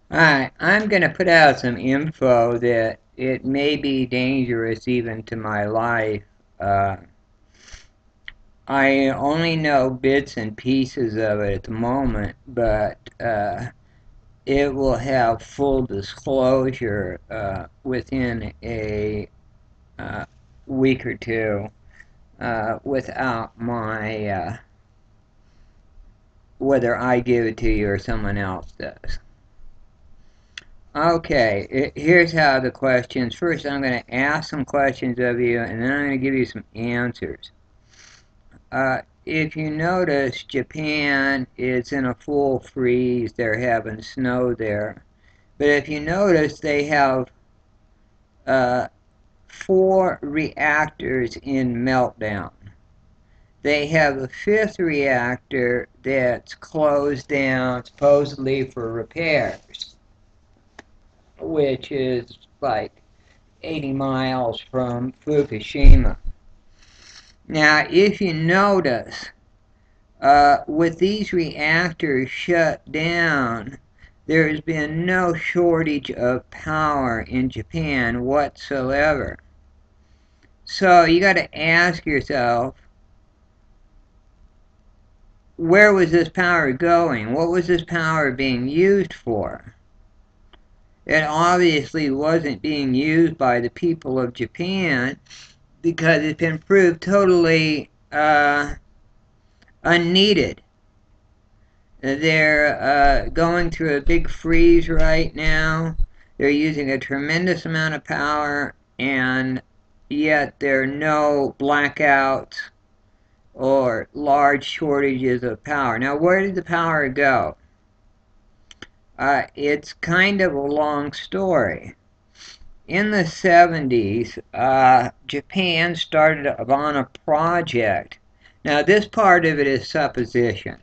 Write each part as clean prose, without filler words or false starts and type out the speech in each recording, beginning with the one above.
Alright, I'm going to put out some info that it may be dangerous even to my life. Uh, I only know bits and pieces of it at the moment, but it will have full disclosure within a week or two without my, whether I give it to you or someone else does. Okay, here's how the questions. First, I'm going to ask some questions of you, and then I'm going to give you some answers. If you notice, Japan is in a full freeze. They're having snow there. But if you notice, they have uh, 4 reactors in meltdown. They have a 5th reactor that's closed down, supposedly for repairs, which is like 80 miles from Fukushima. Now, if you notice, with these reactors shut down, there has been no shortage of power in Japan whatsoever. So you got to ask yourself, where was this power going? What was this power being used for? It obviously wasn't being used by the people of Japan because it's been proved totally unneeded. They're going through a big freeze right now. They're using a tremendous amount of power, and yet there are no blackouts or large shortages of power. Now, where did the power go? It's kind of a long story. In the 70s, Japan started on a project. Now, this part of it is supposition.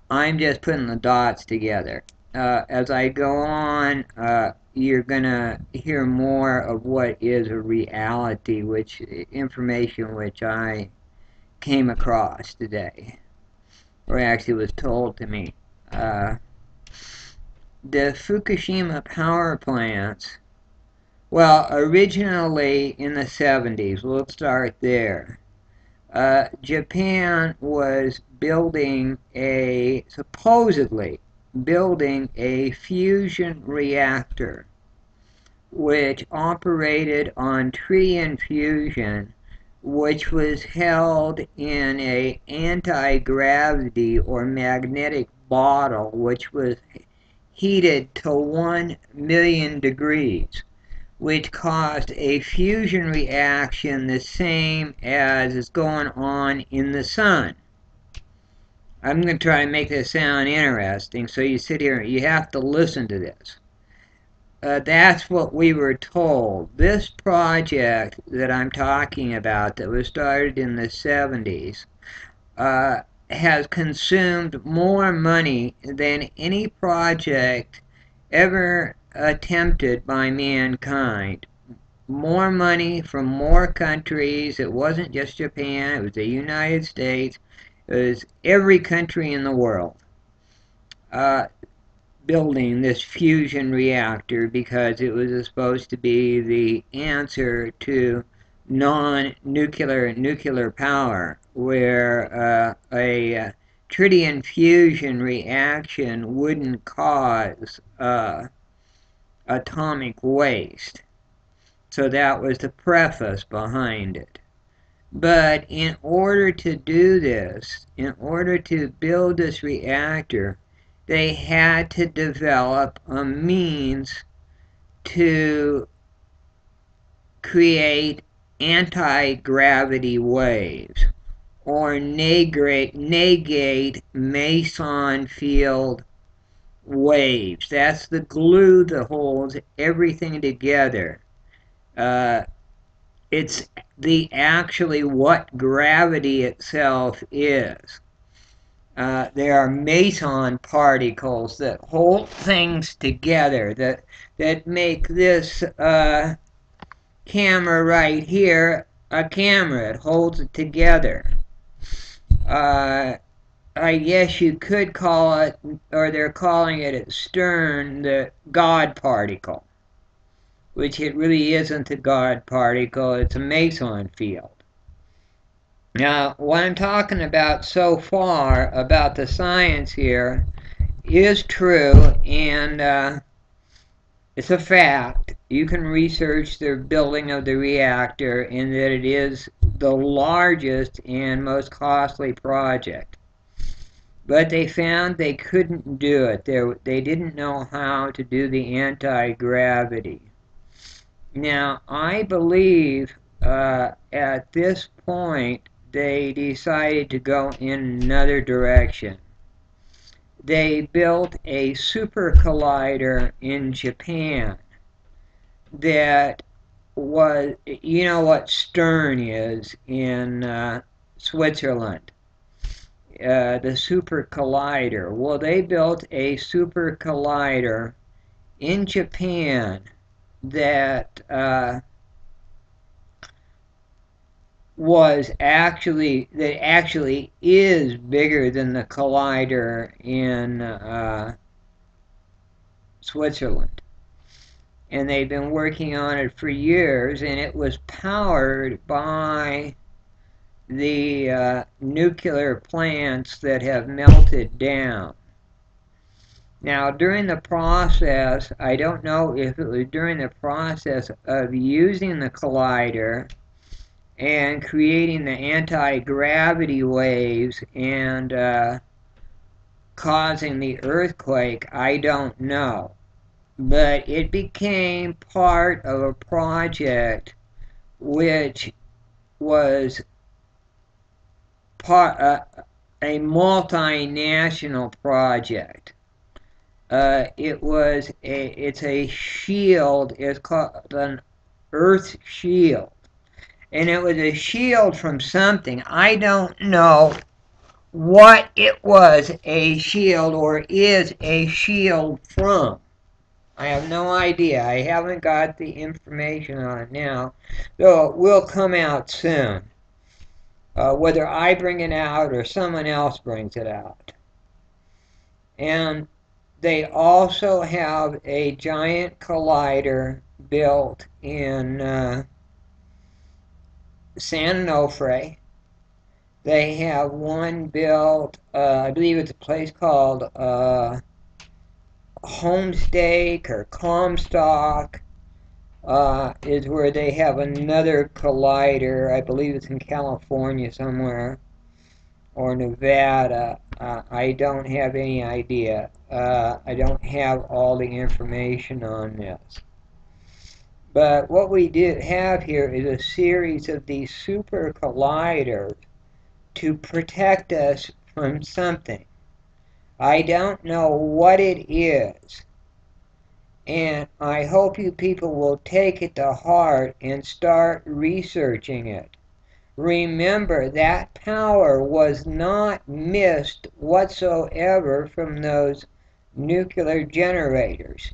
I'm just putting the dots together. As I go on, you're going to hear more of what is a reality, which information which I came across today, or actually was told to me. The Fukushima power plants, well, originally in the 70s, we'll start there. Japan was supposedly building a fusion reactor which operated on tritium fusion, which was held in a anti-gravity or magnetic bottle which was heated to 1,000,000 degrees, which caused a fusion reaction the same as is going on in the sun. I'm going to try and make this sound interesting, so you sit here, you have to listen to this. That's what we were told. This project that I'm talking about that was started in the 70s has consumed more money than any project ever attempted by mankind. More money from more countries. It wasn't just Japan, it was the United States, it was every country in the world building this fusion reactor because it was supposed to be the answer to nuclear power, where a tritium fusion reaction wouldn't cause atomic waste. So that was the preface behind it. But in order to do this, in order to build this reactor, they had to develop a means to create anti-gravity waves or negate Meson field waves. That's the glue that holds everything together. It's actually what gravity itself is. There are meson particles that hold things together, that make this camera right here a camera. It holds it together. I guess you could call it, or they're calling it at CERN, the God particle, which it really isn't a God particle, it's a meson field. Now, what I'm talking about so far about the science here is true, and it's a fact. You can research the building of the reactor, and that it is the largest and most costly project. But they found they couldn't do it. They didn't know how to do the anti-gravity. Now, I believe at this point they decided to go in another direction. They built a super collider in Japan that was, you know what Stern is in Switzerland, the super collider. Well, they built a super collider in Japan that actually is bigger than the collider in Switzerland. And they've been working on it for years, and it was powered by the nuclear plants that have melted down. Now, during the process, I don't know if it was during the process of using the collider and creating the anti-gravity waves and causing the earthquake, I don't know. But it became part of a project which was a multinational project. It's a shield, it's called an Earth shield. And it was a shield from something. I don't know what it was a shield or is a shield from. I have no idea. I haven't got the information on it now, though it will come out soon. Whether I bring it out or someone else brings it out. And they also have a giant collider built in San Onofre. They have one built, I believe it's a place called Homestake or Comstock, is where they have another collider. I believe it's in California somewhere, or Nevada. I don't have any idea. I don't have all the information on this. But what we did have here is a series of these super colliders to protect us from something. I don't know what it is, and I hope you people will take it to heart and start researching it. Remember, that power was not missed whatsoever from those nuclear generators.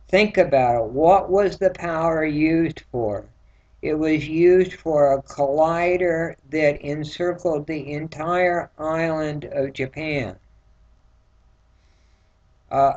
Think about it. What was the power used for? It was used for a collider that encircled the entire island of Japan.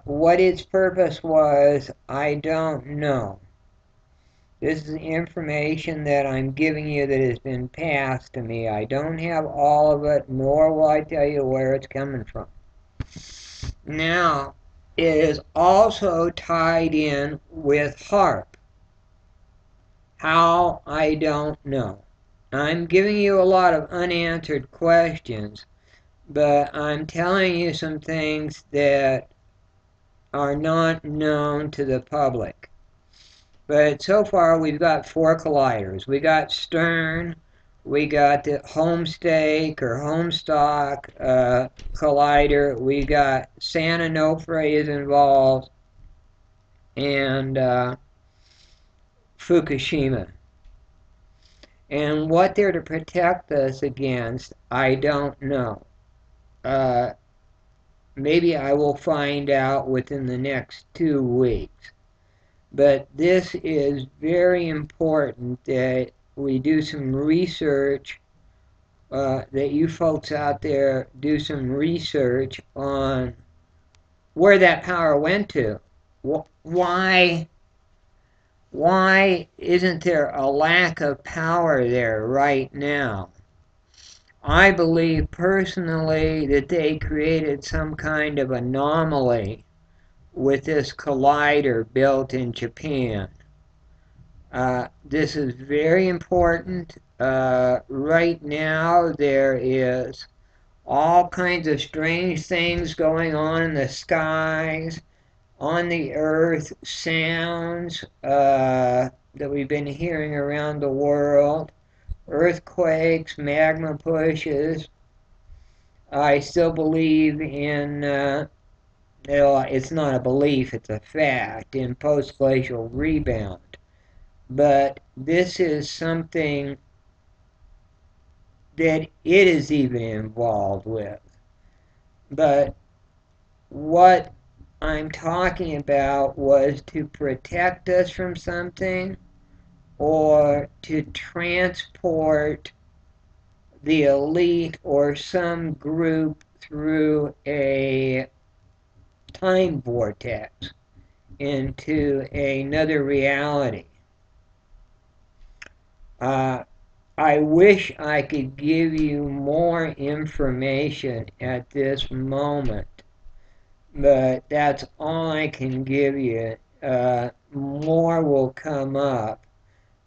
What its purpose was, I don't know. This is information that I'm giving you that has been passed to me. I don't have all of it, nor will I tell you where it's coming from. Now, it is also tied in with HAARP. How, I don't know. I'm giving you a lot of unanswered questions, but I'm telling you some things that are not known to the public. But so far we've got 4 colliders. We got Stern, we got the Homestake or Homestock collider, we got San Onofre is involved, and Fukushima. And what they're to protect us against, I don't know. Maybe I will find out within the next 2 weeks. But this is very important that we do some research that you folks out there do some research on where that power went to. Why isn't there a lack of power there right now? I believe personally that they created some kind of anomaly with this collider built in Japan. This is very important. Right now there is all kinds of strange things going on in the skies, on the earth, sounds that we've been hearing around the world, earthquakes, magma pushes. I still believe in, it's not a belief, it's a fact, in post-glacial rebound. But this is something that it is even involved with. But what I'm talking about was to protect us from something or to transport the elite or some group through a time vortex into another reality. I wish I could give you more information at this moment, but that's all I can give you. More will come up,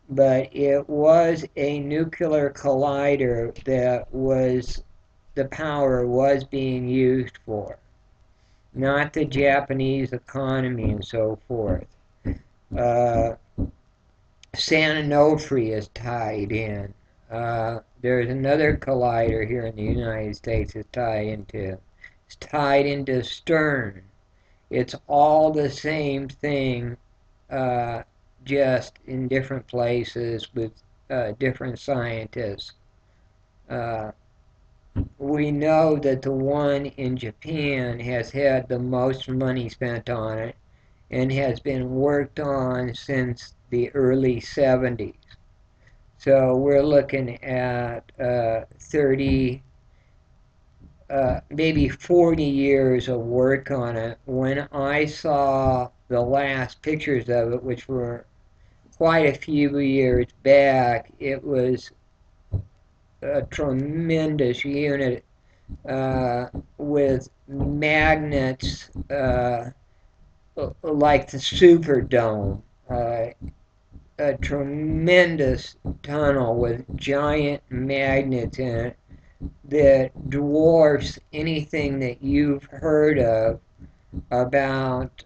but it was a nuclear collider that the power was being used for, not the Japanese economy and so forth. San Onofre is tied in. There's another collider here in the United States it's tied into Stern. It's all the same thing, just in different places with different scientists. We know that the one in Japan has had the most money spent on it and has been worked on since the early 70s. So we're looking at 30, maybe 40 years of work on it. When I saw the last pictures of it, which were quite a few years back, it was a tremendous unit with magnets like the Superdome. A tremendous tunnel with giant magnets in it that dwarfs anything that you've heard of about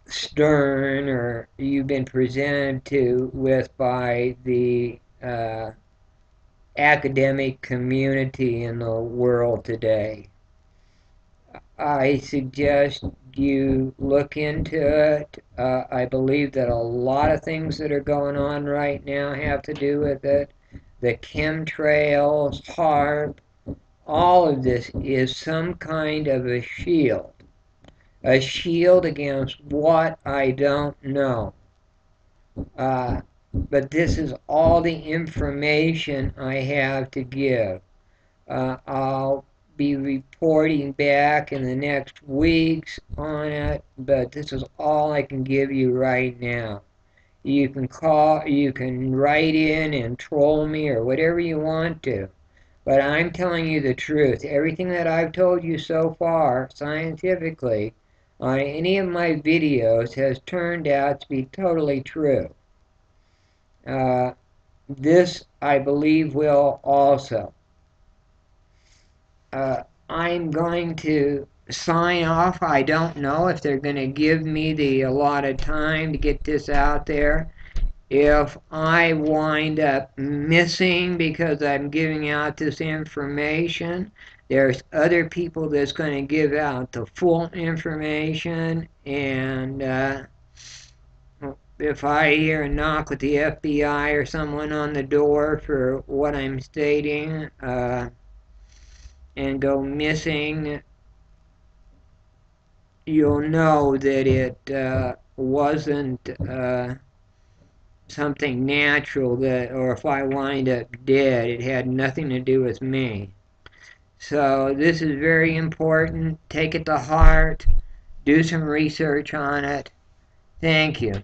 Stern or you've been presented to with by the academic community in the world today. I suggest you look into it. I believe that a lot of things that are going on right now have to do with it. The chemtrails, HARP, all of this is some kind of a shield against what I don't know. But this is all the information I have to give. I'll be reporting back in the next weeks on it, but this is all I can give you right now. You can call, you can write in and troll me or whatever you want to, but I'm telling you the truth. Everything that I've told you so far, scientifically, on any of my videos has turned out to be totally true. This, I believe, will also. I'm going to sign off. I don't know if they're going to give me the allotted time to get this out there. If I wind up missing because I'm giving out this information, there's other people that's going to give out the full information, and if I hear a knock with the FBI or someone on the door for what I'm stating, and go missing, you'll know that it wasn't something natural that, or if I wind up dead, it had nothing to do with me. So this is very important. Take it to heart. Do some research on it. Thank you.